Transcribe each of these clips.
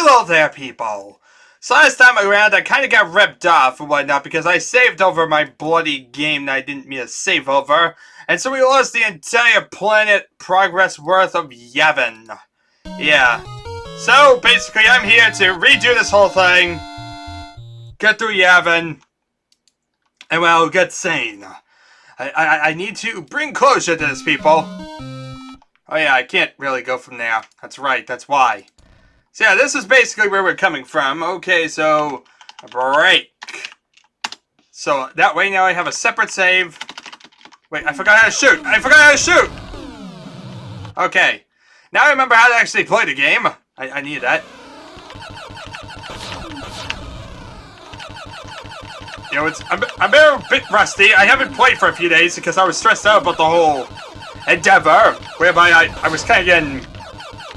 Hello there, people! So last time around, I kind of got ripped off and whatnot because I saved over my bloody game that I didn't mean to save over. And so we lost the entire planet progress worth of Yavin. Yeah. So, basically, I'm here to redo this whole thing, get through Yavin, and well, get sane. I need to bring closure to this, people. Oh yeah, I can't really go from there. That's right, that's why. So yeah, this is basically where we're coming from. Okay, so a break. So that way now I have a separate save. Wait, I forgot how to shoot. Okay, now I remember how to actually play the game. I need that. You know, I'm a bit rusty. I haven't played for a few days because I was stressed out about the whole endeavor, whereby I was kind of getting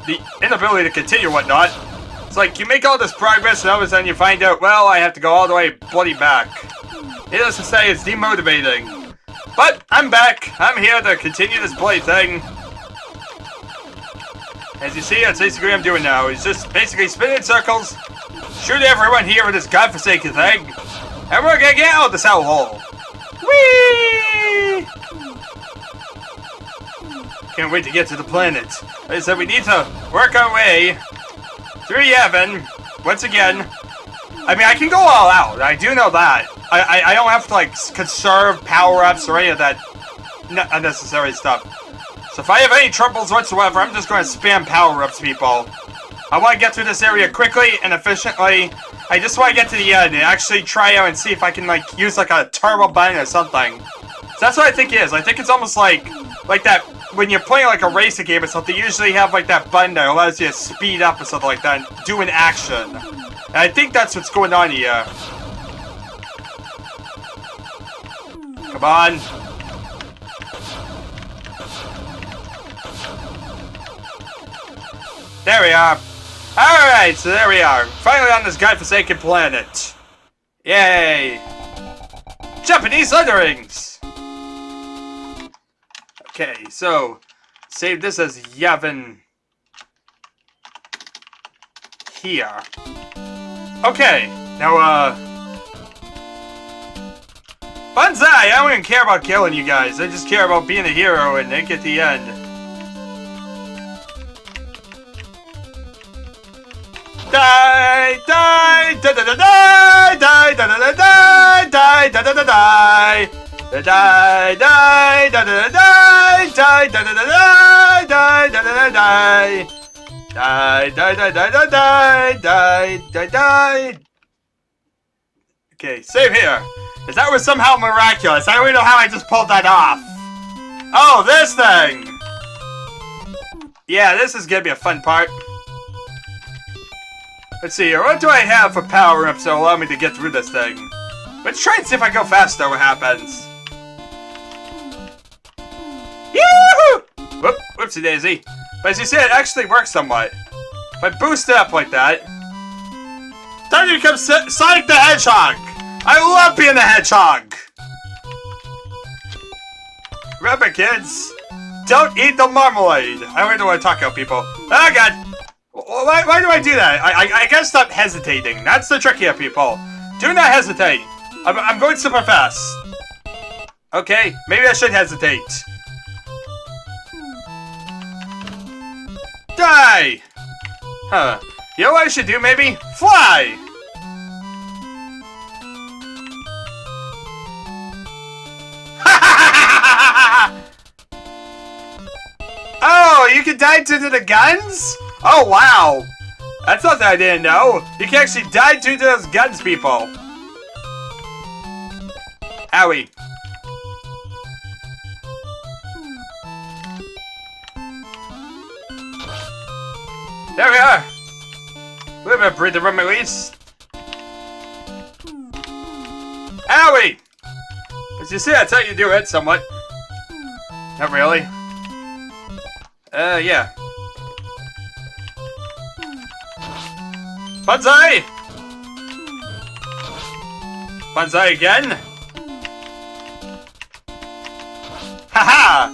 the inability to continue whatnot. It's like, you make all this progress and all of a sudden you find out, well, I have to go all the way bloody back. Needless to say, it's demotivating. But, I'm back. I'm here to continue this bloody thing. As you see, that's basically what I'm doing now. It's just basically spinning in circles, shoot everyone here with this godforsaken thing, and we're gonna get out of this hellhole. Whee! Can't wait to get to the planet. Like I said, we need to work our way through Yavin once again. I mean, I can go all out. I do know that. I don't have to, like, conserve power-ups or any of that unnecessary stuff. So if I have any troubles whatsoever, I'm just going to spam power-ups, people. I want to get through this area quickly and efficiently. I just want to get to the end and actually try out and see if I can, like, use, like, a turbo button or something. So that's what I think it is. I think it's almost like that. When you're playing like a racing game or something, you usually have like that button that allows you to speed up or something like that and do an action. And I think that's what's going on here. Come on. There we are. Alright, so there we are. Finally on this godforsaken planet. Yay. Japanese letterings. Okay, so save this as Yavin here. Okay, now Banzai! I don't even care about killing you guys. I just care about being a hero and make it the end. Die! Die! Da da da die! Die! Da da da die! Die! Da da da die! Die, die, die, da da die, die, da da die, die, da da die, die, die, die, die, die, die, die. Okay, save here. Because that was somehow miraculous. I don't even know how I just pulled that off. Oh, this thing. Yeah, this is gonna be a fun part. Let's see here. What do I have for power-ups that allow me to get through this thing? Let's try and see if I go faster. What happens? Whoop, whoopsie daisy. But as you see, it actually works somewhat. If I boost it up like that, time to become Sonic the Hedgehog! I love being the hedgehog! Remember, kids, don't eat the marmalade! I don't know what to talk about, people. Oh god! Why do I do that? I gotta stop hesitating. That's the trick here, people. Do not hesitate. I'm going super fast. Okay, maybe I should hesitate. Die! Huh. You know what I should do, maybe? Fly! Oh, you can die due to the guns? Oh, wow! That's something I didn't know. You can actually die due to those guns, people. Owie. There we are! A little bit of breathing room at least. Owie! As you see, that's how you do it, somewhat. Not really. Yeah. Banzai! Banzai again? Haha!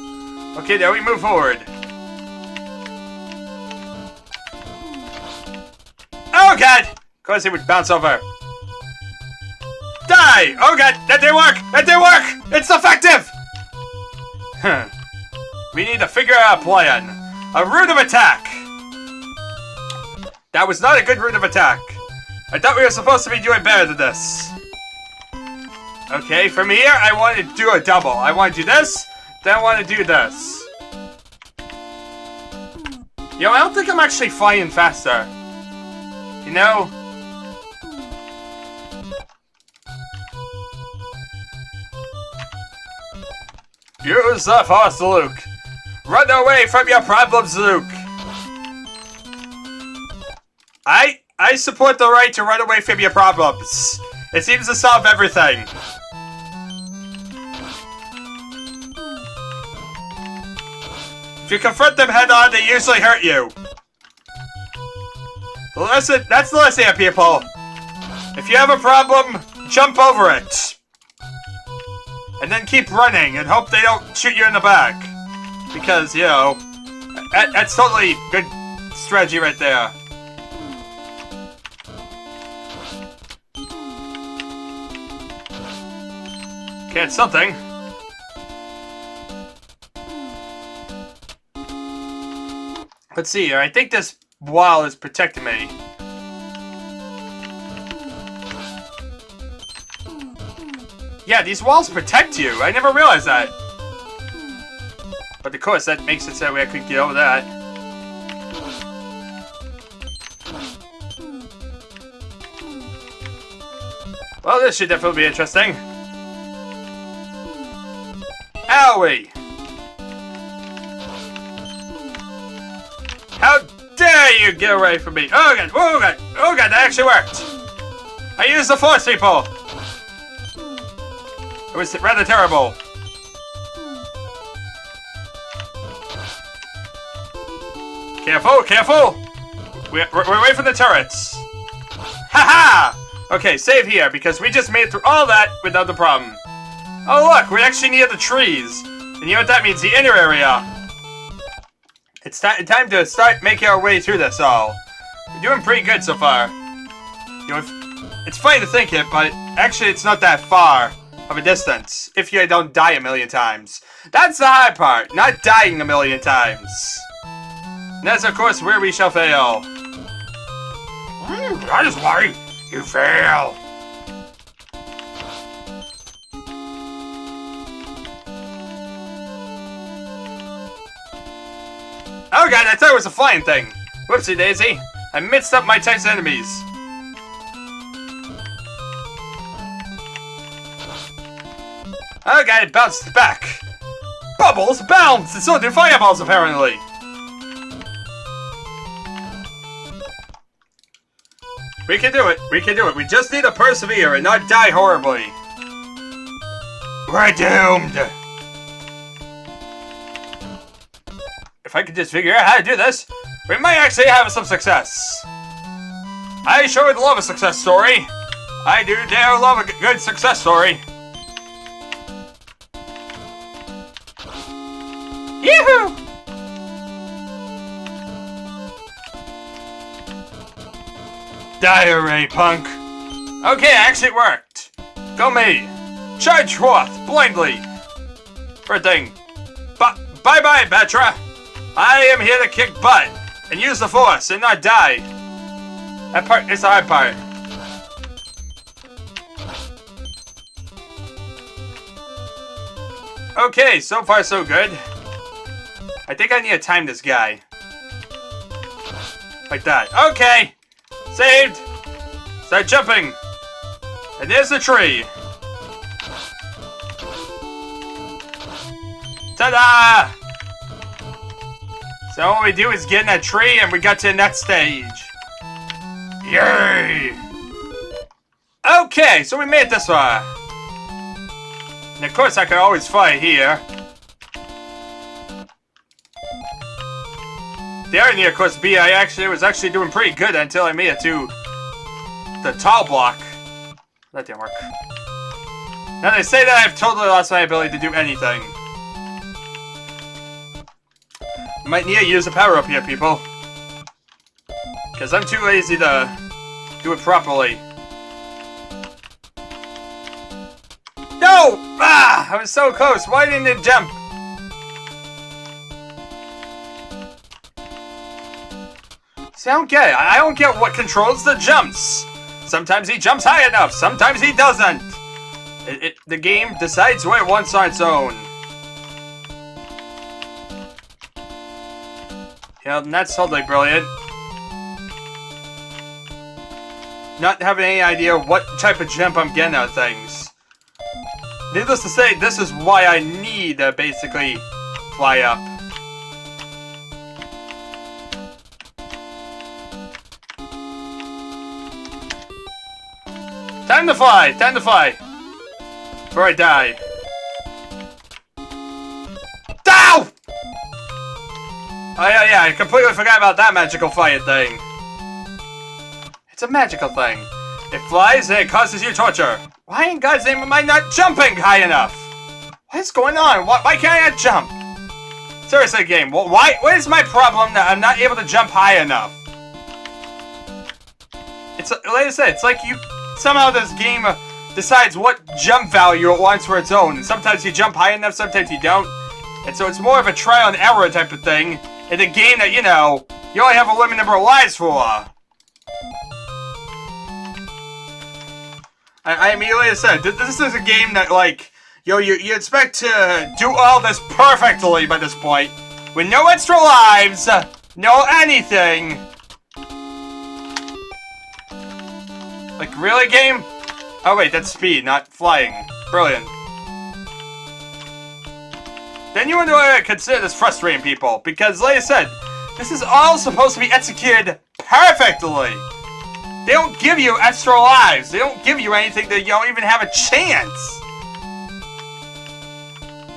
Okay, now we move forward. Oh god! Of course he would bounce over. Die! Oh god, that didn't work! That didn't work! It's effective! Huh. We need to figure out a plan. A route of attack. That was not a good route of attack. I thought we were supposed to be doing better than this. Okay, from here, I want to do a double. I want to do this, then I want to do this. Yo, I don't think I'm actually flying faster. You know? Use the force, Luke. Run away from your problems, Luke. I support the right to run away from your problems. It seems to solve everything. If you confront them head on, they usually hurt you. Listen, that's the lesson here, people. If you have a problem, jump over it. And then keep running and hope they don't shoot you in the back. Because, you know, that's totally good strategy right there. Okay, it's something. Let's see here. I think this wall is protecting me. Yeah, these walls protect you. I never realized that. But of course, that makes it so I couldn't get over that. Well, this should definitely be interesting. Owie! How dare you get away from me! Oh god, oh god, oh god, that actually worked! I used the force, people! It was rather terrible. Careful, careful! We're away from the turrets. Haha! Okay, save here, because we just made it through all that without the problem. Oh look, we're actually near the trees. And you know what that means, the inner area. It's time to start making our way through this all. We're doing pretty good so far. You know, it's funny to think it, but actually it's not that far of a distance, if you don't die a million times. That's the hard part, not dying a million times. And that's of course where we shall fail. That is why you fail. Oh god, I thought it was a flying thing. Whoopsie daisy. I mixed up my types of enemies. Oh god, it bounced back. Bubbles bounce! And so do fireballs, apparently. We can do it. We can do it. We just need to persevere and not die horribly. We're doomed. If I could just figure out how to do this, we might actually have some success. I sure would love a success story. I do dare love a good success story. Yoo-hoo! Diarrhea, punk. Okay, actually it worked. Go me. Charge forth, blindly. For a thing. Bye-bye, Petra. I am here to kick butt and use the force and not die. That part is the hard part. Okay, so far so good. I think I need to time this guy. Like that. Okay. Saved. Start jumping. And there's the tree. Ta-da! So what we do is get in that tree and we got to the next stage. Yay! Okay, so we made it this far. And of course I could always fly here. The irony, of course, be I was actually doing pretty good until I made it to the tall block. That didn't work. Now they say that I've totally lost my ability to do anything. Might need to use a power up here, people. Because I'm too lazy to Do it properly. No! Ah! I was so close. Why didn't it jump? See, I don't get it. I don't get what controls the jumps. Sometimes he jumps high enough. Sometimes he doesn't. The game decides what it wants on its own. Yeah, that's totally brilliant. Not having any idea what type of jump I'm getting out of things. Needless to say, this is why I need to basically fly up. Time to fly! Time to fly! Before I die. Ow! Oh yeah, I completely forgot about that magical flying thing. It's a magical thing. It flies and it causes you torture. Why in God's name am I not jumping high enough? What's going on? Why can't I not jump? Seriously, game. What is my problem that I'm not able to jump high enough? It's like I said, it's like you somehow this game decides what jump value it wants for its own. And sometimes you jump high enough, sometimes you don't. And so it's more of a trial and error type of thing in a game that, you know, you only have a limited number of lives for. I mean, like I said, this is a game that, like, you expect to do all this perfectly by this point. With no extra lives, no anything. Like, really, game? Oh, wait, that's speed, not flying. Brilliant. Then you wonder why I consider this frustrating, people. Because, like I said, this is all supposed to be executed perfectly. They don't give you extra lives. They don't give you anything that you don't even have a chance.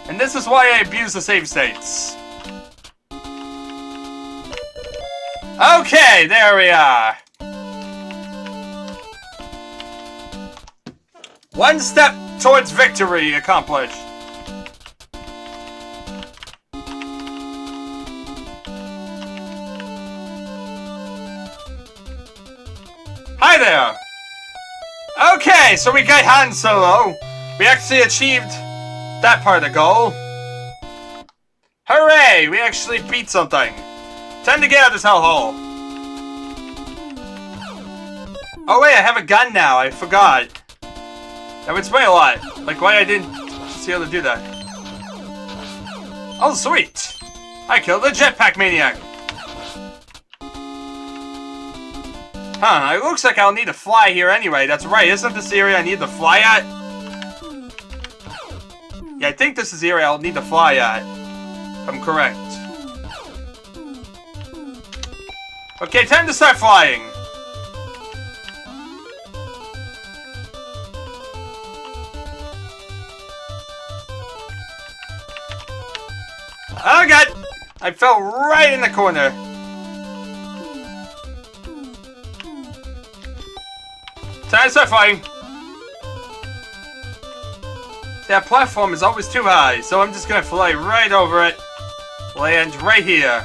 And this is why I abuse the save states. Okay, there we are. One step towards victory accomplished. Hi there! Okay, so we got Han Solo. We actually achieved that part of the goal. Hooray! We actually beat something. Time to get out of this hellhole. Oh wait, I have a gun now. I forgot. That would explain a lot. Like why I didn't see how to do that. Oh, sweet! I killed the jetpack maniac. Huh, it looks like I'll need to fly here anyway. That's right, isn't this the area I need to fly at? Yeah, I think this is the area I'll need to fly at. If I'm correct. Okay, time to start flying. Oh god! I fell right in the corner. Time to start flying. That platform is always too high, so I'm just gonna fly right over it. Land right here.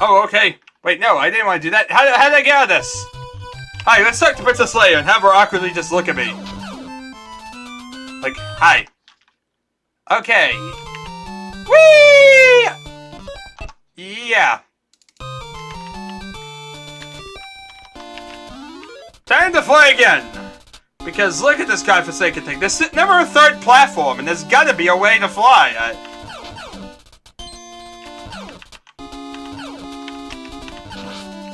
Oh, okay. Wait, no, I didn't want to do that. How did I get out of this? Hi, let's talk to Princess Leia and have her awkwardly just look at me. Like, hi. Okay. Whee! Yeah. Time to fly again. Because look at this godforsaken thing. There's never a third platform, and there's gotta be a way to fly.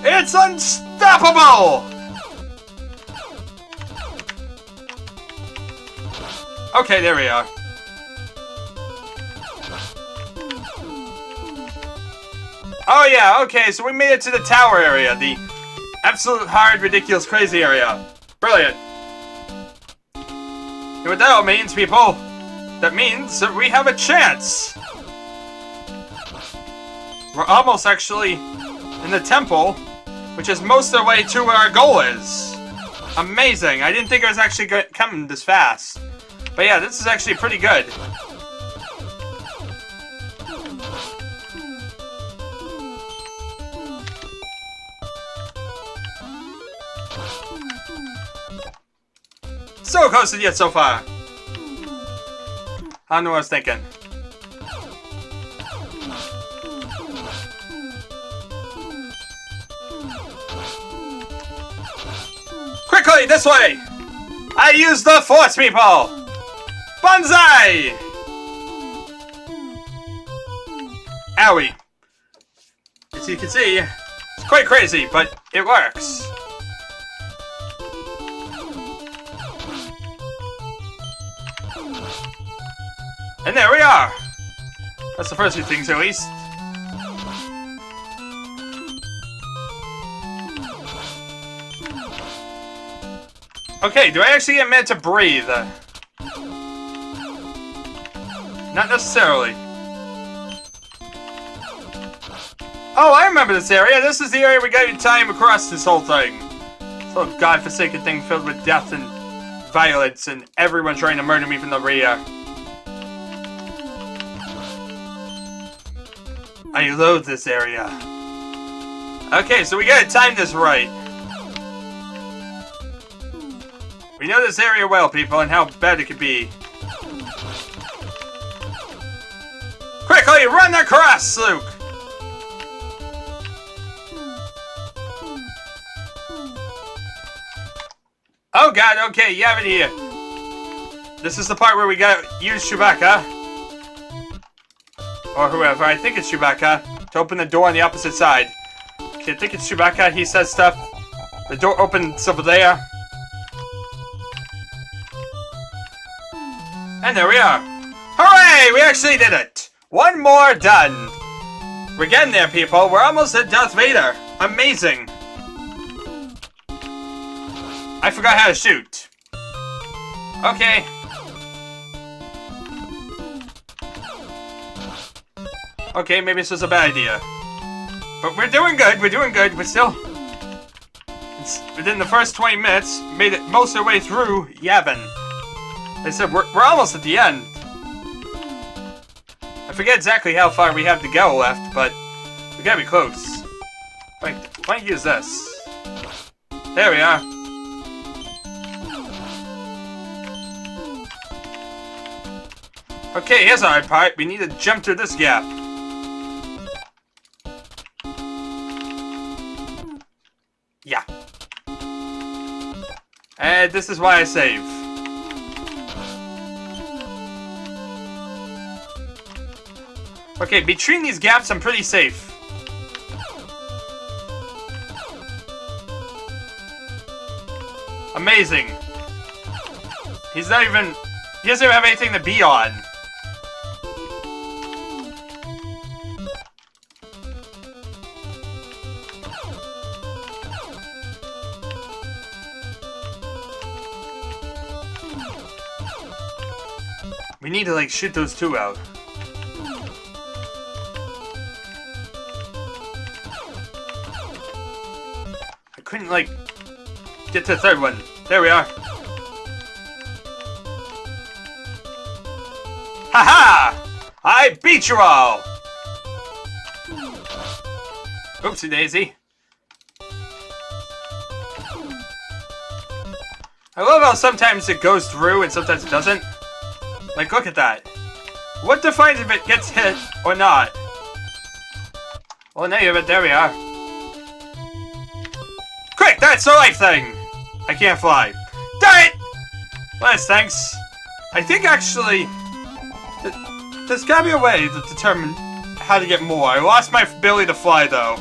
It's unstoppable! Okay, there we are. Oh yeah, okay, so we made it to the tower area, the absolute hard, ridiculous, crazy area. Brilliant. And what that all means, people, that means that we have a chance. We're almost actually in the temple, which is most of the way to where our goal is. Amazing. I didn't think it was actually coming this fast. But yeah, this is actually pretty good. So close to yet so far. I don't know what I was thinking. Quickly, this way! I use the force, people! Banzai! Owie. As you can see, it's quite crazy, but it works. And there we are! That's the first few things, at least. Okay, do I actually get meant to breathe? Not necessarily. Oh, I remember this area. This is the area we got to time across this whole thing. This little godforsaken thing filled with death and violence and everyone trying to murder me from the rear. I loathe this area. Okay, so we gotta time this right. We know this area well, people, and how bad it could be. Quickly, run across, Luke! Oh god, okay, Yavin here. This is the part where we gotta use Chewbacca. Or whoever, I think it's Chewbacca, to open the door on the opposite side. Okay, I think it's Chewbacca, he says stuff. The door opens over there. And there we are. Hooray! We actually did it! One more done. We're getting there, people. We're almost at Darth Vader. Amazing. I forgot how to shoot. Okay. Okay, maybe this was a bad idea. But we're doing good, we're still... within the first 20 minutes, made it most of the way through Yavin. They said we're almost at the end. I forget exactly how far we have to go left, but we gotta be close. Wait, why don't you use this? There we are. Okay, here's our part. We need to jump through this gap. Yeah. And this is why I save. Okay, between these gaps, I'm pretty safe. Amazing. He's not even... he doesn't even have anything to be on. We need to, like, shoot those two out. I couldn't, like, get to the third one. There we are. Ha-ha! I beat you all! Oopsie daisy. I love how sometimes it goes through and sometimes it doesn't. Like, look at that. What defines if it gets hit or not? Well, now you have it. There we are. Quick, that's the life thing! I can't fly. Darn it! Well, thanks. I think, actually, there's gotta be a way to determine how to get more. I lost my ability to fly, though.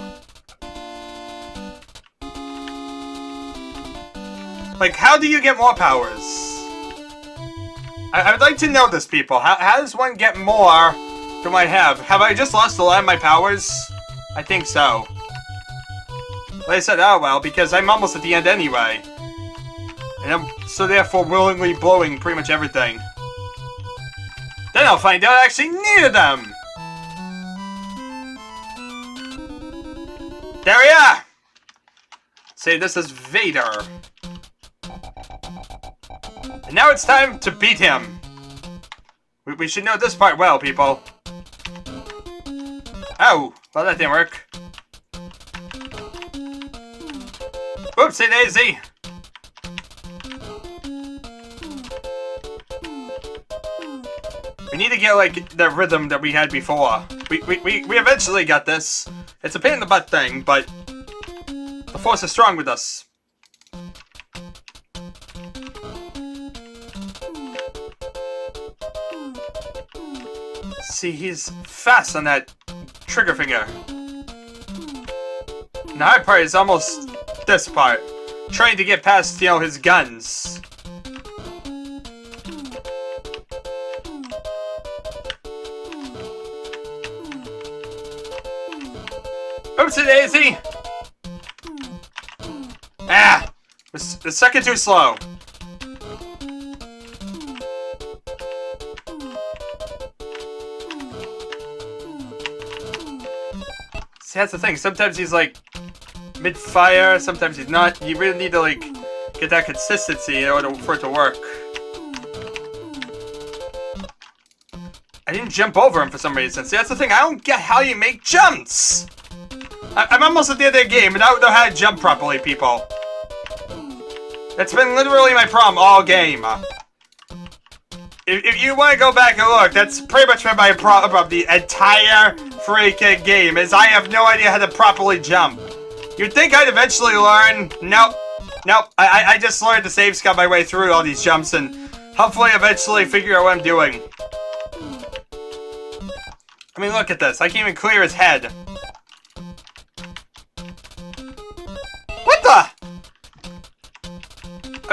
Like, how do you get more powers? I would like to know this, people. How does one get more than I have? Have I just lost a lot of my powers? I think so. Like I said, oh well, because I'm almost at the end anyway. And I'm so therefore willingly blowing pretty much everything. Then I'll find out I actually needed them! There we are! Say this is Vader. And now it's time to beat him. We should know this part well, people. Oh, well that didn't work. Oopsie daisy. We need to get, like, the rhythm that we had before. We eventually got this. It's a pain in the butt thing, but the force is strong with us. See, he's fast on that trigger finger. And the hard part is almost this part. Trying to get past, you know, his guns. Oopsie daisy! Ah! The second too slow. See, that's the thing. Sometimes he's like mid-fire, sometimes he's not. You really need to like get that consistency in order for it to work. I didn't jump over him for some reason. See, that's the thing. I don't get how you make jumps. I'm almost at the end of the game, and I don't know how to jump properly, people. That's been literally my problem all game. If you want to go back and look, that's pretty much been my problem of the entire freaking game, is I have no idea how to properly jump. You'd think I'd eventually learn. Nope. Nope. I just learned to save-scum my way through all these jumps and hopefully eventually figure out what I'm doing. I mean, look at this. I can't even clear his head. What the?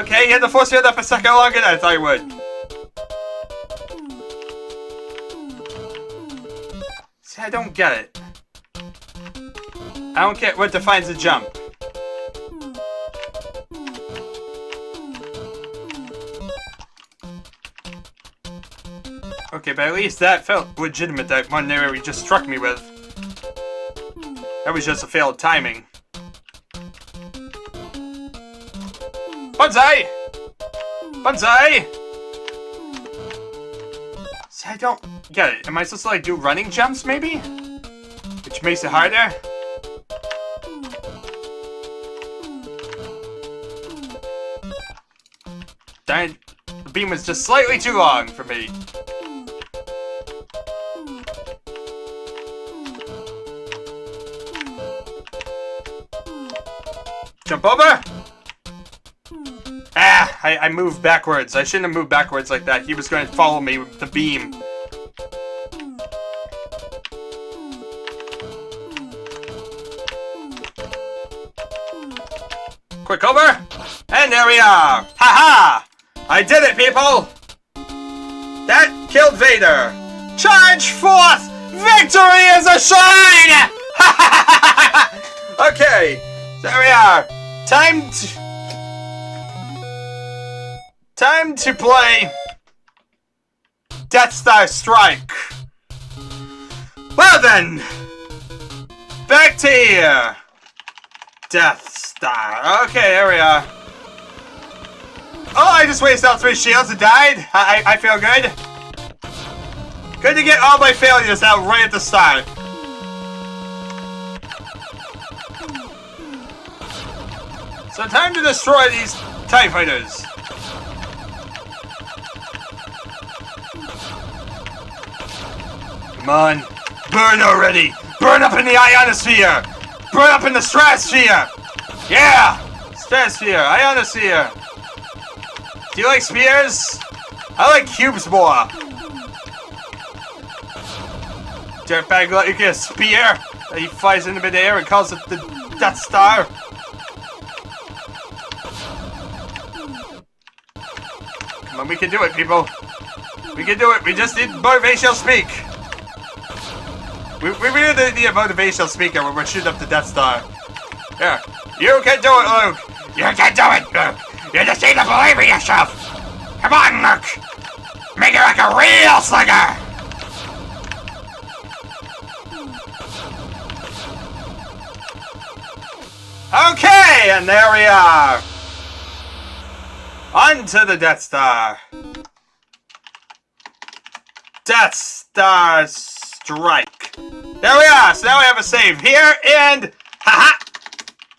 Okay, you had to force me up a second longer than I thought you would. See, I don't get it. I don't get what defines a jump. Okay, but at least that felt legitimate, that one there he just struck me with. That was just a failed timing. Banzai! Banzai! See, I don't get it. Am I supposed to, like, do running jumps, maybe? Which makes it harder? Darn it. The beam was just slightly too long for me. Jump over! Ah! I moved backwards. I shouldn't have moved backwards like that. He was going to follow me with the beam. Quick over! And there we are! Ha-ha! I did it, people! That killed Vader! Charge forth! Victory is assured! Okay, there we are. Time to play Death Star Strike. Well then, back to here. Death Star. Okay, there we are. Oh, I just wasted out 3 shields and died. I feel good. Good to get all my failures out right at the start. So time to destroy these TIE fighters. Come on. Burn already. Burn up in the ionosphere. Burn up in the stratosphere. Yeah. Stratosphere. Ionosphere. Do you like spears? I like cubes more. Dirtbag let you get a spear that he flies into midair and calls it the Death Star. Come on, we can do it, people. We can do it. We just need motivational speak. We really need a motivational speaker when we're shooting up the Death Star. Yeah. You can do it, Luke. You can do it, Luke. You just need to believe in yourself. Come on, Luke. Make it like a real slugger. Okay, and there we are. On to the Death Star. Death Star Strike. There we are. So now we have a save here, and haha,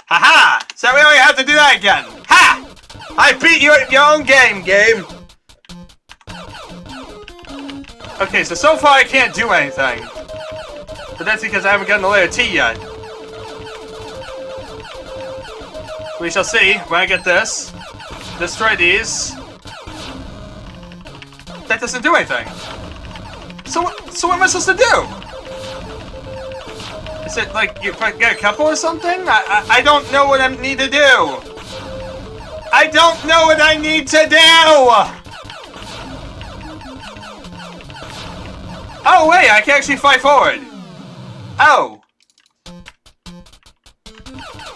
haha. So we only have to do that again. Ha! I beat you at your own game, game. Okay, so far I can't do anything, but that's because I haven't gotten the layer T yet. We shall see when I get this. Destroy these. That doesn't do anything. So what am I supposed to do? Is it like you get a couple or something? I don't know what I need to do. I don't know what I need to do. Oh wait, I can actually fly forward. Oh.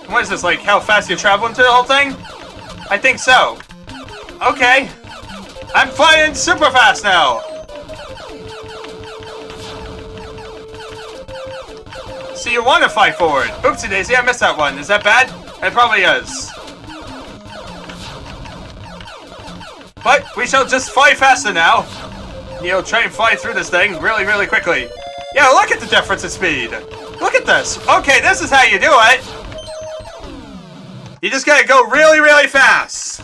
What is this, like how fast you're traveling through the whole thing? I think so. Okay. I'm flying super fast now. So you want to fly forward. Oopsie daisy, I missed that one. Is that bad? It probably is. But we shall just fly faster now. You'll try and fly through this thing really, really quickly. Yeah, look at the difference in speed. Look at this. Okay, this is how you do it. You just gotta go really, really fast.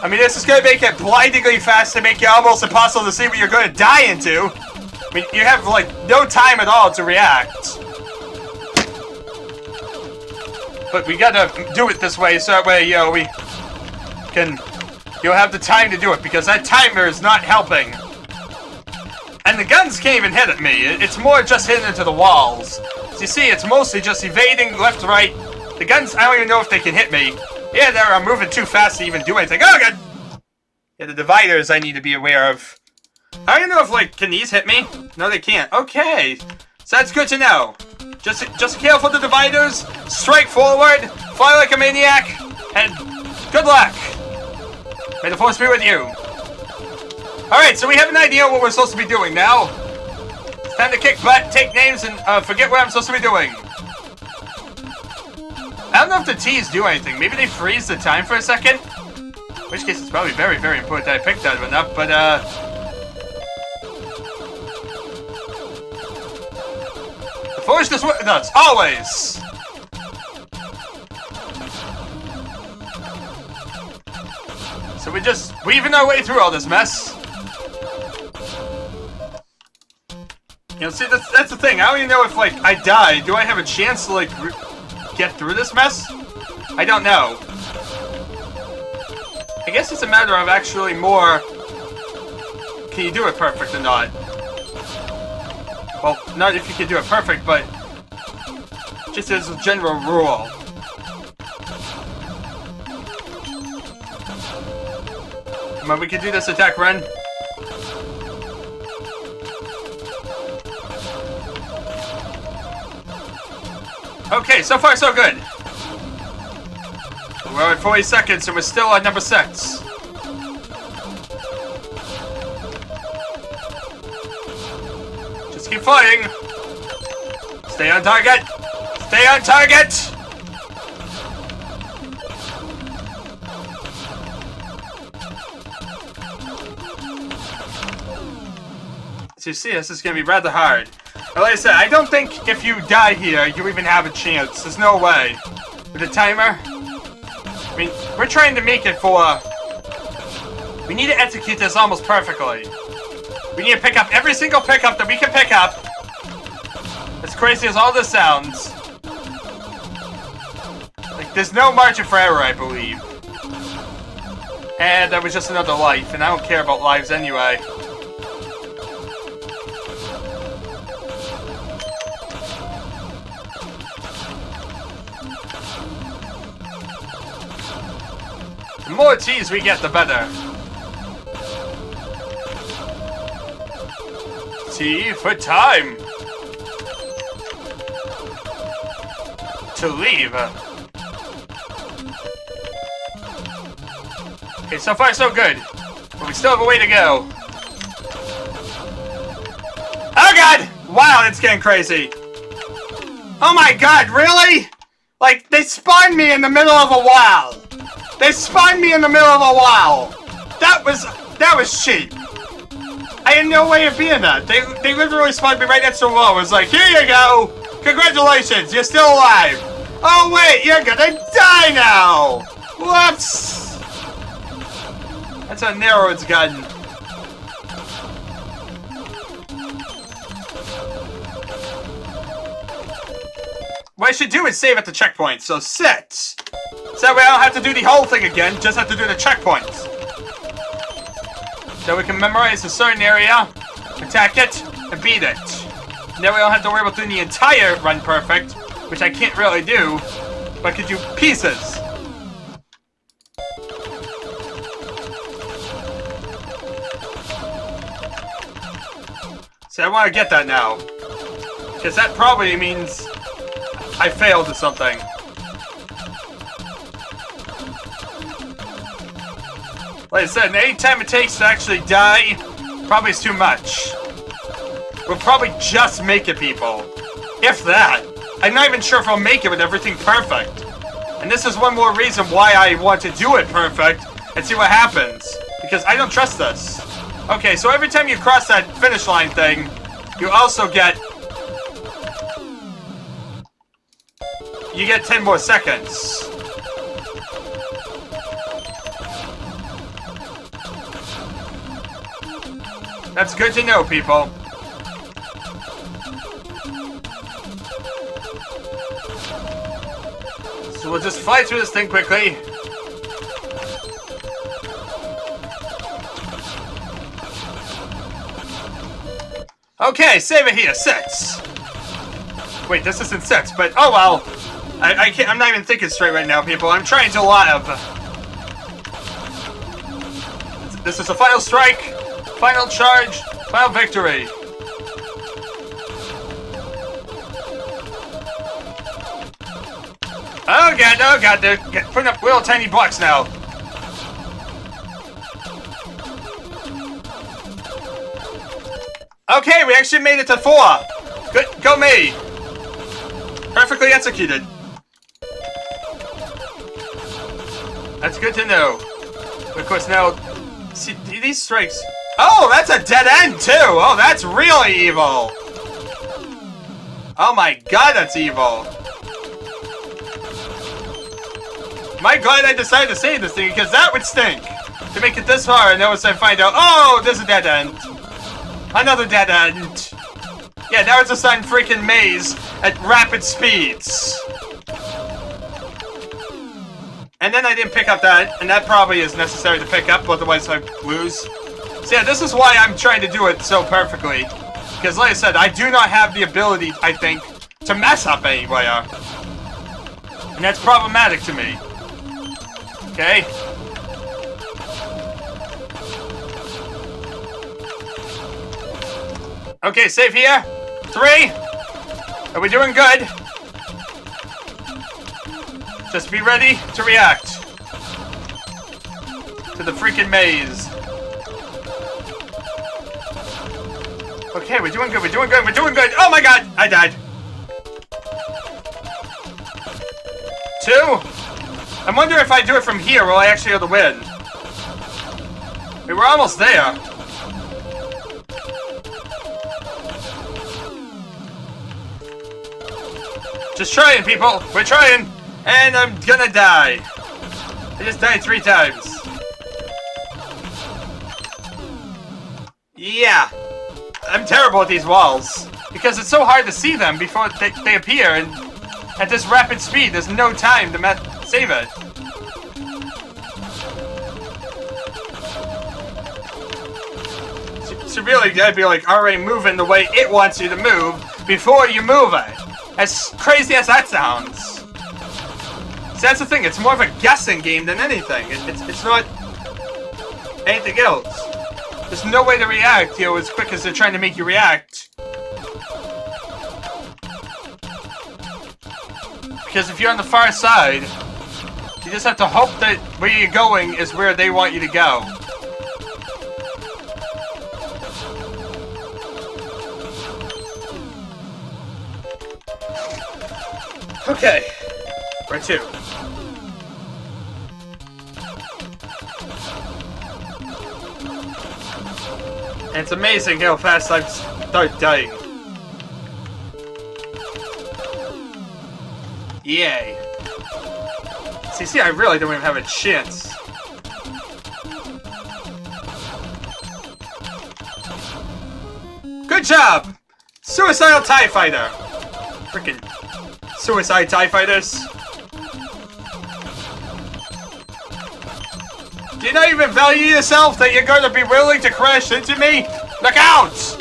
I mean, this is gonna make it blindingly fast to make it almost impossible to see what you're gonna die into. I mean, you have, like, no time at all to react. But we gotta do it this way, so that way, you know, we can... You'll have the time to do it, because that timer is not helping. And the guns can't even hit at me. It's more just hitting into the walls. So you see, it's mostly just evading left, right. The guns, I don't even know if they can hit me. Yeah, I'm moving too fast to even do anything. Oh, God! Yeah, the dividers I need to be aware of. I don't know if, like, can these hit me? No, they can't. Okay. So that's good to know. Just careful with the dividers. Strike forward. Fly like a maniac. And good luck. May the force be with you. Alright, so we have an idea what we're supposed to be doing now. It's time to kick butt, take names, and forget what I'm supposed to be doing. I don't know if the T's do anything. Maybe they freeze the time for a second. In which case, it's probably very, very important that I picked that one up, but, the force does what it does, always! So we're just weaving our way through all this mess. You know, see, that's the thing. I don't even know if, like, I die. Do I have a chance to, like, get through this mess? I don't know. I guess it's a matter of actually more... Can you do it perfect or not? Well, not if you can do it perfect, but... Just as a general rule. Come on, we can do this attack run. Okay, so far so good. We're at 40 seconds and we're still at number 6. Just keep flying. Stay on target. Stay on target. So you see, this is going to be rather hard. But like I said, I don't think if you die here, you even have a chance. There's no way. With the timer, I mean, we're trying to make it for... We need to execute this almost perfectly. We need to pick up every single pickup that we can pick up. As crazy as all this sounds. Like, there's no margin for error, I believe. And that was just another life, and I don't care about lives anyway. The more T's we get, the better. T for time. To leave. Okay, so far so good. But we still have a way to go. Oh God! Wow, that's getting crazy. Oh my God, really? Like, they spawned me in the middle of a wall. They spawned me in the middle of a wall. That was cheap. I had no way of being that. They literally spawned me right next to the wall. It was like, here you go. Congratulations, you're still alive. Oh wait, you're gonna die now. Whoops. That's how narrow it's gotten. What I should do is save at the checkpoint. So sit. So that way I don't have to do the whole thing again. Just have to do the checkpoints. So we can memorize a certain area, attack it, and beat it. Now we don't have to worry about doing the entire run perfect, which I can't really do, but I could do pieces. So I want to get that now. Because that probably means I failed at something. Like I said, any time it takes to actually die, probably is too much. We'll probably just make it, people. If that. I'm not even sure if I'll make it with everything perfect. And this is one more reason why I want to do it perfect and see what happens. Because I don't trust this. Okay, so every time you cross that finish line thing, you also get... You get 10 more seconds. That's good to know, people. So we'll just fly through this thing quickly. Okay, save it here. 6. Wait, this isn't 6, but oh well. I can't. I'm not even thinking straight right now, people. I'm trying to live. This is the final strike, final charge, final victory. Oh god, they're putting up little tiny blocks now. Okay, we actually made it to 4. Good, go me. Perfectly executed. That's good to know. Of course, now, see, these strikes... Oh, that's a dead end, too! Oh, that's really evil! Oh my god, that's evil! My god, I decided to save this thing, because that would stink! To make it this far, and then once I find out, oh, there's a dead end! Another dead end! Yeah, now it's a sudden freaking maze at rapid speeds. And then I didn't pick up that, and that probably is necessary to pick up, otherwise I lose. So yeah, this is why I'm trying to do it so perfectly. Because like I said, I do not have the ability, I think, to mess up anywhere. And that's problematic to me. Okay? Okay, save here. 3. Are we doing good? Just be ready to react to the freaking maze. Okay, we're doing good, we're doing good, we're doing good. Oh my god, I died. 2. I wonder if I do it from here, will I actually be able to win? We were almost there. Just trying, people. We're trying. And I'm gonna die. I just died 3 times. Yeah. I'm terrible at these walls. Because it's so hard to see them before they appear. And at this rapid speed, there's no time to save it. So really, you gotta be like already moving the way it wants you to move before you move it. As crazy as that sounds. See, that's the thing, it's more of a guessing game than anything. It's not anything else. There's no way to react, you know, as quick as they're trying to make you react. Because if you're on the far side, you just have to hope that where you're going is where they want you to go. Okay, where to? And it's amazing how fast I start dying. Yay. See, I really don't even have a chance. Good job! Suicidal TIE Fighter! Freaking suicide TIE Fighters. Do you not even value yourself that you're going to be willing to crash into me? Look out!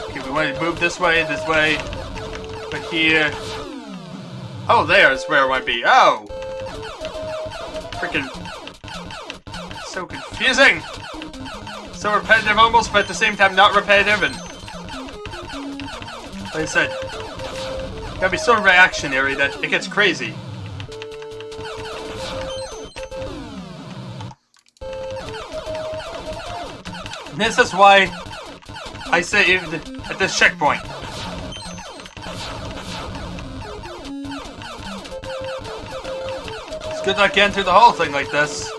Okay, we want to move this way, but here. Oh, there's where it might be. Oh! Freaking. So confusing! So repetitive almost, but at the same time not repetitive, and like I said, gotta be so reactionary that it gets crazy. And this is why I saved at this checkpoint. It's good luck getting through the whole thing like this.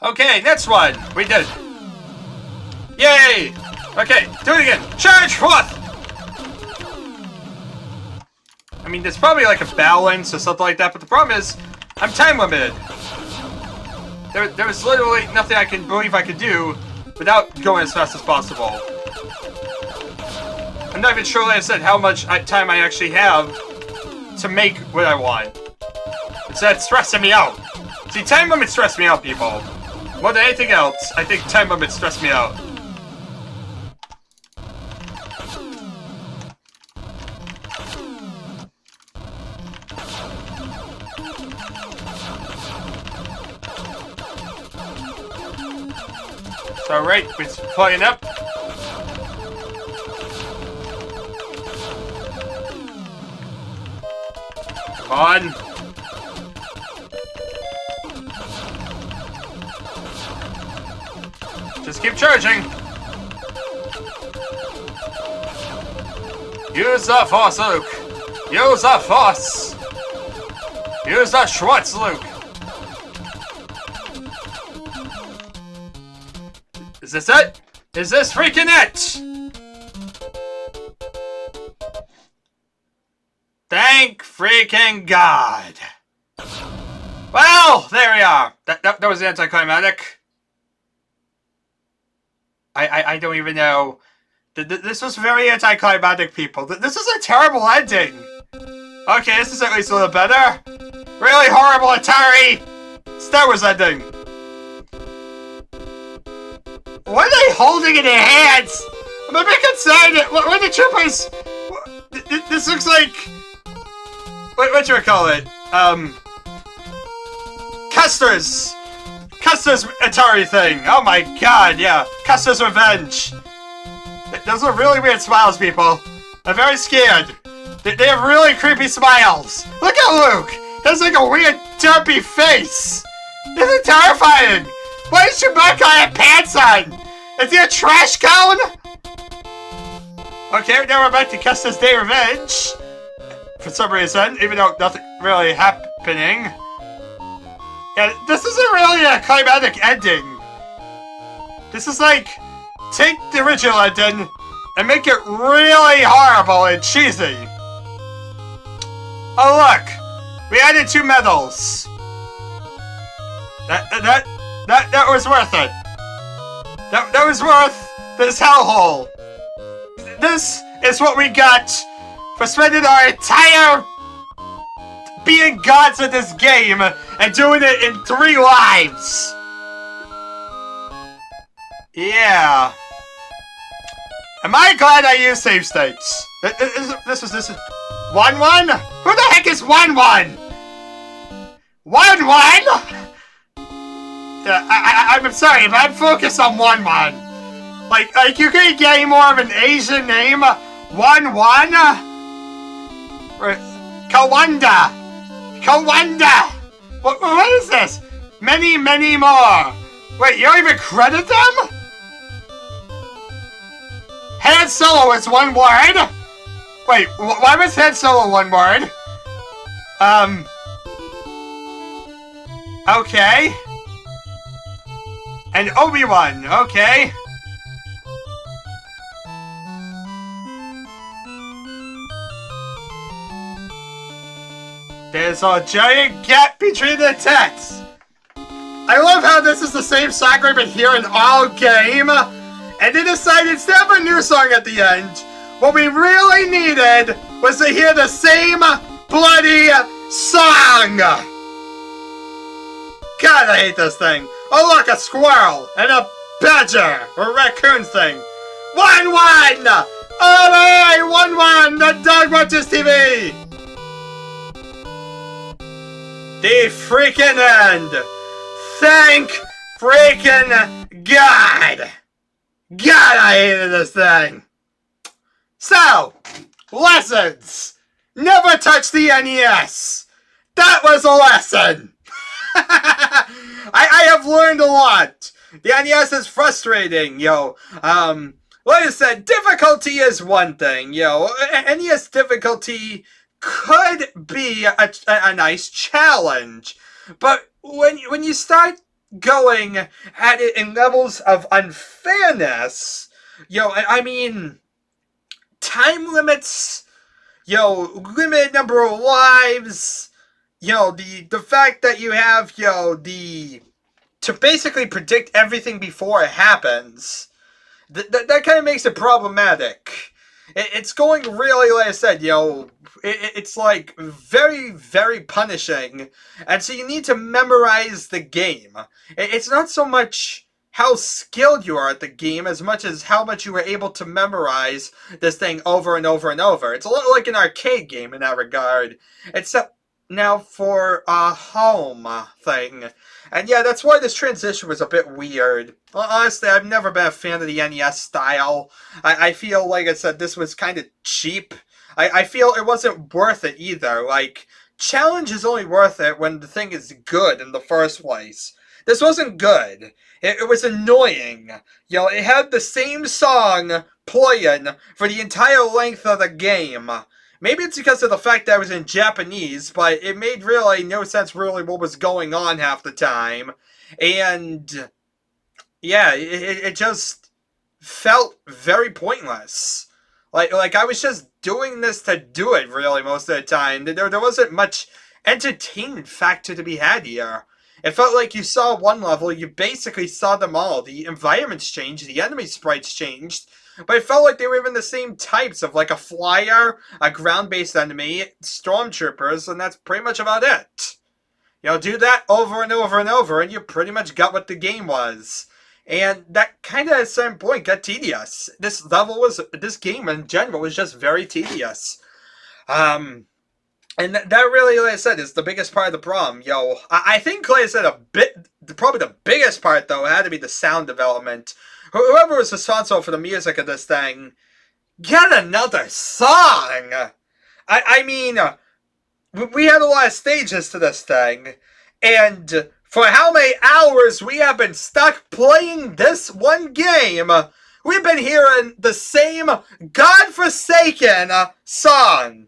Okay, next one! We did it! Yay! Okay, do it again! Charge forth! I mean, there's probably like a balance or something like that, but the problem is, I'm time limited. There was literally nothing I can believe I could do without going as fast as possible. I'm not even sure, like I said, how much time I actually have to make what I want. It's that stressing me out. See, time limits stress me out, people. More than anything else, I think time limits stress me out. So, alright, we're flying up. Come on. Just keep charging. Use the force, Luke. Use the force. Use the Schwartz, Luke. Is this it? Is this freaking it? Thank freaking God. Well, there we are. That was anticlimactic. I don't even know. This was very anticlimactic, people. This is a terrible ending. Okay, this is at least a little better. Really horrible Atari Star Wars ending. What are they holding in their hands? I'm a bit concerned. What are the troopers? This looks like... What do you call it? Custer's Atari thing. Oh my God, yeah. Custer's Revenge. Those are really weird smiles, people. I'm very scared. They have really creepy smiles. Look at Luke. He has like a weird derpy face. This is terrifying. Why does Chewbacca have pants on? Is he a trash cone? Okay, now we're back to Custer's Day Revenge. For some reason, even though nothing really happening. Yeah, this isn't really a climatic ending. This is like, take the original ending and make it really horrible and cheesy. Oh look, we added 2 medals. That was worth it. That was worth this hellhole. This is what we got for spending our entire being gods in this game and doing it in 3 lives. Yeah. Am I glad I used save states? This was 1-1? Who the heck is 1-1? 1-1? I'm sorry, but I'm focused on 1-1. Like you couldn't get any more of an Asian name? 1-1? Kawanda! Kawanda! What is this? Many, many more. Wait, you don't even credit them? Han Solo is one word? Wait, why was Han Solo one word? Okay. And Obi-Wan, okay. There's a giant gap between the texts. I love how this is the same song we've been hearing all game, and they decided instead of a new song at the end, what we really needed was to hear the same bloody song. God, I hate this thing. Oh look, a squirrel and a badger or raccoon thing. 1-1! Alright, 1-1! The dog watches TV! The freaking end! Thank freaking God! God, I hated this thing! So, lessons! Never touch the NES! That was a lesson! I have learned a lot! The NES is frustrating, yo. Like I said, difficulty is one thing, yo. NES difficulty could be a nice challenge, but when you start going at it in levels of unfairness, yo, I mean, time limits, yo, limited number of lives, yo, the fact that you have, yo, to basically predict everything before it happens, that kind of makes it problematic. It's going really, like I said, it's like very, very punishing. And so you need to memorize the game. It's not so much how skilled you are at the game as much as how much you were able to memorize this thing over and over and over. It's a little like an arcade game in that regard. Except now for a home thing. And yeah, that's why this transition was a bit weird. Honestly, I've never been a fan of the NES style. I feel, like I said, this was kind of cheap. I feel it wasn't worth it either. Like, challenge is only worth it when the thing is good in the first place. This wasn't good. It was annoying. It had the same song playing for the entire length of the game. Maybe it's because of the fact that I was in Japanese, but it made really no sense really what was going on half the time. And yeah, it just felt very pointless. Like I was just doing this to do it really most of the time. There wasn't much entertainment factor to be had here. It felt like you saw one level, you basically saw them all. The environments changed, the enemy sprites changed, but it felt like they were even the same types of like a flyer, a ground-based enemy, stormtroopers, and that's pretty much about it. Do that over and over and over, and you pretty much got what the game was. And that kind of at a certain point got tedious. This game in general was just very tedious. And that really, like I said, is the biggest part of the problem. I think, like I said, probably the biggest part, though, had to be the sound development. Whoever was responsible for the music of this thing, get another song! I mean, we had a lot of stages to this thing, and for how many hours we have been stuck playing this one game, we've been hearing the same godforsaken song.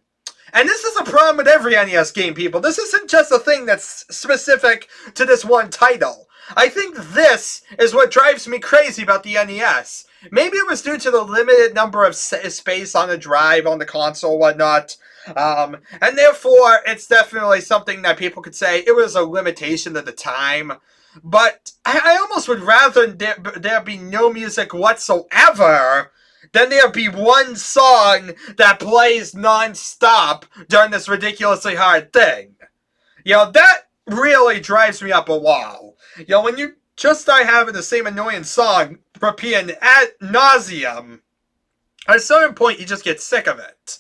And this is a problem with every NES game, people. This isn't just a thing that's specific to this one title. I think this is what drives me crazy about the NES. Maybe it was due to the limited number of space on the drive, on the console, whatnot. And therefore, it's definitely something that people could say it was a limitation at the time. But I almost would rather there be no music whatsoever than there be one song that plays non-stop during this ridiculously hard thing. That really drives me up a wall. When you just start having the same annoying song repeating ad nauseum, at a certain point you just get sick of it.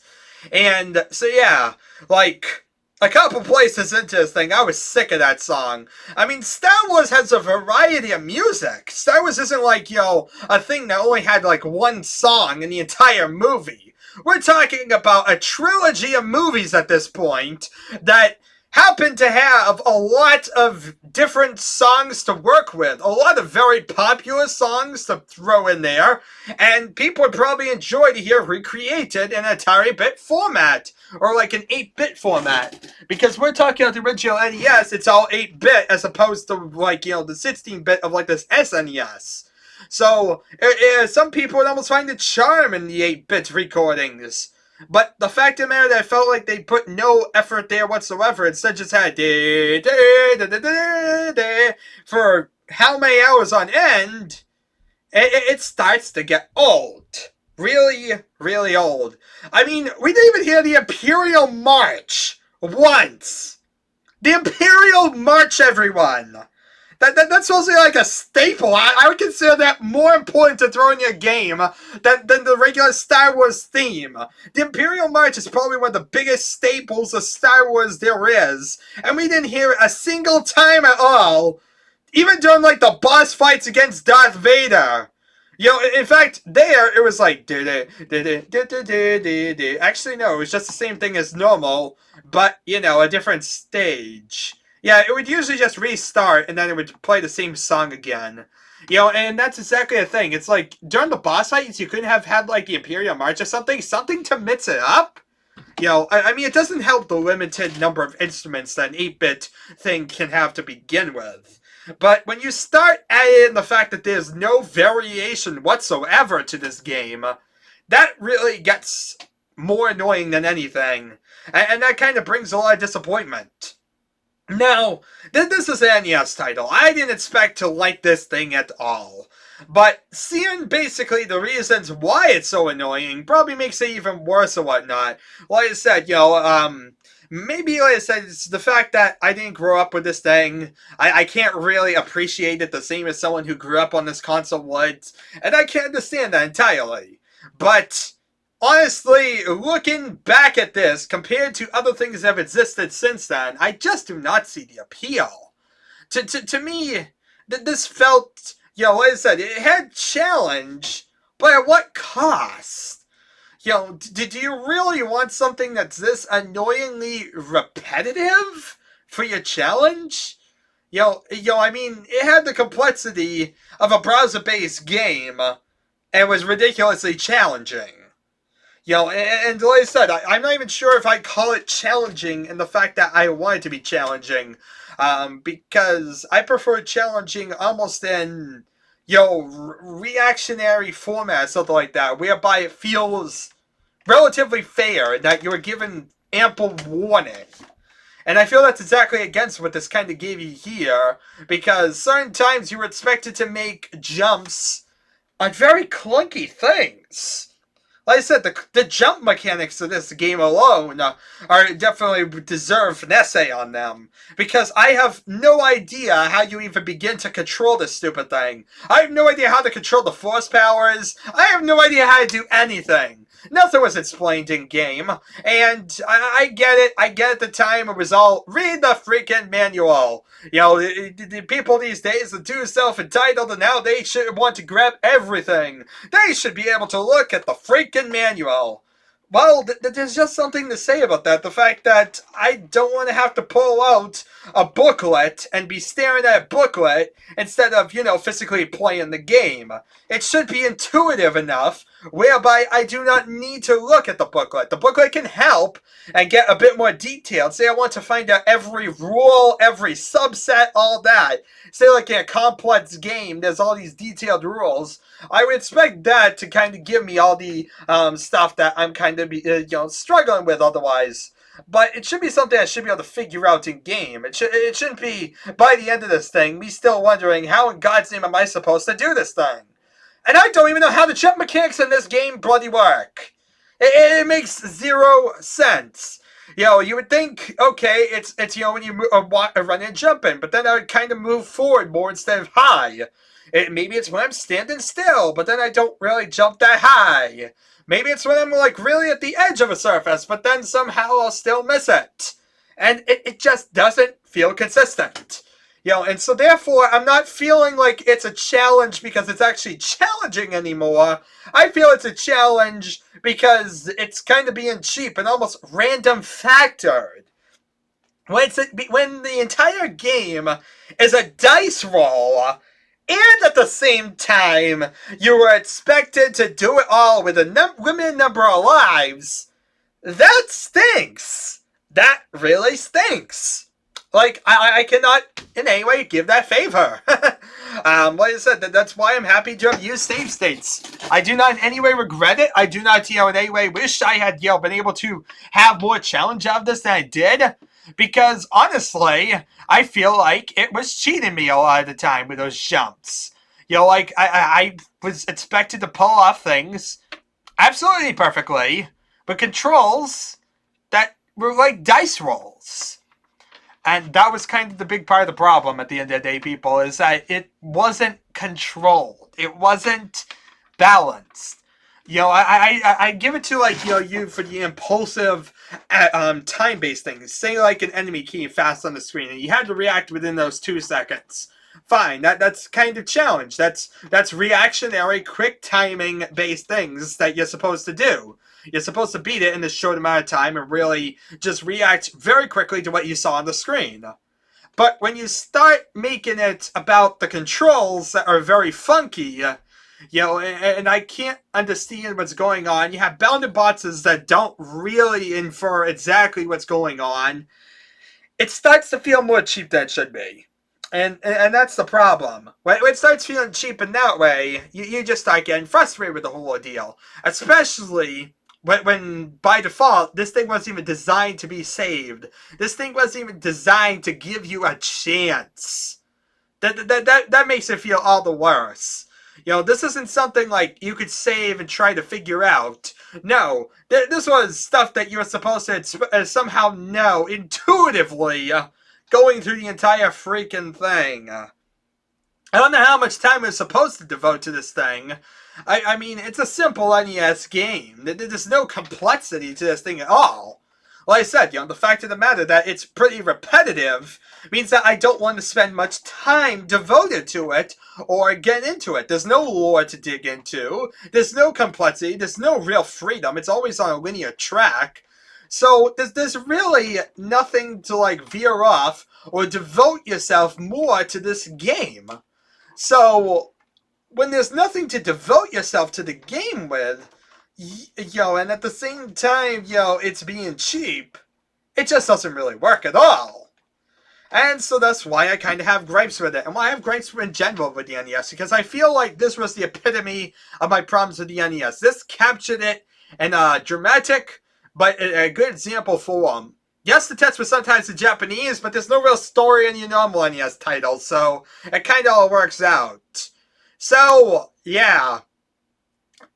And so yeah, like a couple places into this thing, I was sick of that song. I mean, Star Wars has a variety of music. Star Wars isn't like, a thing that only had like one song in the entire movie. We're talking about a trilogy of movies at this point that happen to have a lot of different songs to work with, a lot of very popular songs to throw in there, and people would probably enjoy to hear recreated in a tiny-bit format, or like an 8-bit format, because we're talking about the original NES, it's all 8-bit, as opposed to, like, you know, the 16-bit of, like, this SNES. So, some people would almost find the charm in the 8-bit recordings. But the fact of the matter that I felt like they put no effort there whatsoever. Instead, just had for how many hours on end, it starts to get old. Really, really old. I mean, we didn't even hear the Imperial March once. The Imperial March, everyone. That's supposed to be like a staple. I would consider that more important to throw in your game than the regular Star Wars theme. The Imperial March is probably one of the biggest staples of Star Wars there is, and we didn't hear it a single time at all, even during like the boss fights against Darth Vader. You know, in fact, there it was like actually no, it was just the same thing as normal, but you know, a different stage. Yeah, it would usually just restart and then it would play the same song again. You know, and that's exactly the thing. It's like during the boss fights, you couldn't have had like the Imperial March or something to mix it up. You know, I mean, it doesn't help the limited number of instruments that an 8-bit thing can have to begin with. But when you start adding in the fact that there's no variation whatsoever to this game, that really gets more annoying than anything. And that kind of brings a lot of disappointment. Now, this is an NES title. I didn't expect to like this thing at all. But seeing basically the reasons why it's so annoying probably makes it even worse or whatnot. Like I said, you know, maybe, like I said, it's the fact that I didn't grow up with this thing. I can't really appreciate it the same as someone who grew up on this console would. And I can understand that entirely. But honestly, looking back at this, compared to other things that have existed since then, I just do not see the appeal. To me, this felt, you know, like I said, it had challenge, but at what cost? You know, do you really want something that's this annoyingly repetitive for your challenge? I mean, it had the complexity of a browser-based game, and was ridiculously challenging. You know, and like I said, I'm not even sure if I call it challenging in the fact that I want it to be challenging. Because I prefer challenging almost in, you know, reactionary format, something like that, whereby it feels relatively fair and that you're given ample warning. And I feel that's exactly against what this kind of gave you here, because certain times you were expected to make jumps on very clunky things. Like I said, the jump mechanics of this game alone are definitely deserve an essay on them. Because I have no idea how you even begin to control this stupid thing. I have no idea how to control the force powers. I have no idea how to do anything. Nothing was explained in game. And I get it. I get at the time it was all, read the freaking manual. You know, the people these days are too self-entitled and now they should want to grab everything. They should be able to look at the freaking manual. Well, there's just something to say about that. The fact that I don't want to have to pull out a booklet and be staring at a booklet instead of, you know, physically playing the game. It should be intuitive enough whereby I do not need to look at the booklet. The booklet can help and get a bit more detailed. Say I want to find out every rule, every subset, all that. Say like in a complex game, there's all these detailed rules. I would expect that to kind of give me all the stuff that I'm kind of struggling with otherwise. But it should be something I should be able to figure out in game. It shouldn't be, by the end of this thing, me still wondering how in God's name am I supposed to do this thing? And I don't even know how the jump mechanics in this game bloody work. It makes zero sense. You know, you would think, okay, it's when you run and jumping, but then I would kind of move forward more instead of high. Maybe it's when I'm standing still, but then I don't really jump that high. Maybe it's when I'm like really at the edge of a surface, but then somehow I'll still miss it. And it just doesn't feel consistent. You know, and so therefore I'm not feeling like it's a challenge because it's actually challenging anymore. I feel it's a challenge because it's kind of being cheap and almost random factored. when the entire game is a dice roll, and at the same time you were expected to do it all with a limited number of lives, that stinks. That really stinks. Like, I cannot in any way give that favor. Like I said, that's why I'm happy to have used save states. I do not in any way regret it. I do not, in any way wish I had, been able to have more challenge out of this than I did. Because, honestly, I feel like it was cheating me a lot of the time with those jumps. Like, I was expected to pull off things absolutely perfectly, but controls that were like dice rolls. And that was kind of the big part of the problem at the end of the day, people, is that it wasn't controlled. It wasn't balanced. I give it to, like, you for the impulsive, time-based things. Say, like, an enemy came fast on the screen, and you had to react within those 2 seconds. Fine, that's kind of challenge. That's reactionary, quick timing-based things that you're supposed to do. You're supposed to beat it in a short amount of time and really just react very quickly to what you saw on the screen. But when you start making it about the controls that are very funky, and I can't understand what's going on. You have bounded boxes that don't really infer exactly what's going on. It starts to feel more cheap than it should be. And that's the problem. When it starts feeling cheap in that way, you just start getting frustrated with the whole ordeal. Especially when by default, this thing wasn't even designed to be saved. This thing wasn't even designed to give you a chance. That makes it feel all the worse. This isn't something like you could save and try to figure out. No, this was stuff that you were supposed to somehow know intuitively going through the entire freaking thing. I don't know how much time we're supposed to devote to this thing. I mean, it's a simple NES game. There's no complexity to this thing at all. Like I said, the fact of the matter that it's pretty repetitive means that I don't want to spend much time devoted to it or get into it. There's no lore to dig into. There's no complexity. There's no real freedom. It's always on a linear track. So there's really nothing to, like, veer off or devote yourself more to this game. So when there's nothing to devote yourself to the game with, and at the same time, it's being cheap, it just doesn't really work at all. And so that's why I kind of have gripes with it. And why I have gripes in general with the NES, because I feel like this was the epitome of my problems with the NES. This captured it in a dramatic, but a good example for them. Yes, the text was sometimes in Japanese, but there's no real story in your normal NES titles, so it kind of all works out. So, yeah.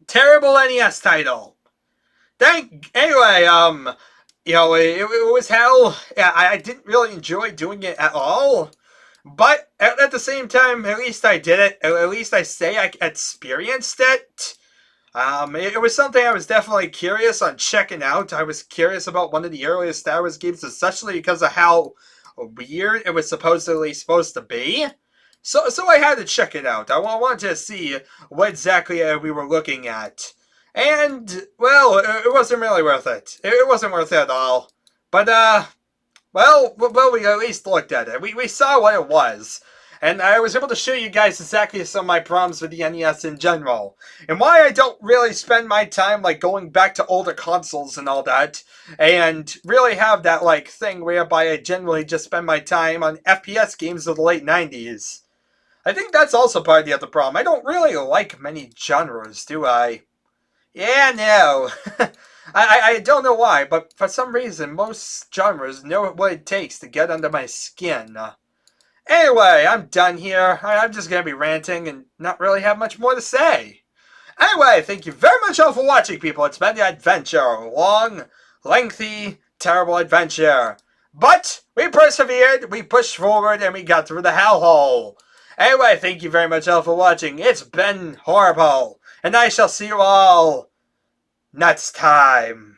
Terrible NES title. Anyway, it was hell. Yeah, I didn't really enjoy doing it at all. But at the same time, at least I did it. At least I say I experienced it. It was something I was definitely curious on checking out. I was curious about one of the earliest Star Wars games, especially because of how weird it was supposedly supposed to be. So I had to check it out. I wanted to see what exactly we were looking at. And, well, it wasn't really worth it. It wasn't worth it at all. But, well, we at least looked at it. We saw what it was. And I was able to show you guys exactly some of my problems with the NES in general. And why I don't really spend my time, like, going back to older consoles and all that. And really have that, like, thing whereby I generally just spend my time on FPS games of the late 90s. I think that's also part of the other problem. I don't really like many genres, do I? Yeah, no. I don't know why, but for some reason, most genres know what it takes to get under my skin. Anyway, I'm done here. I'm just going to be ranting and not really have much more to say. Anyway, thank you very much all for watching, people. It's been the adventure. A long, lengthy, terrible adventure. But we persevered, we pushed forward, and we got through the hellhole. Anyway, thank you very much all for watching. It's been horrible. And I shall see you all next time.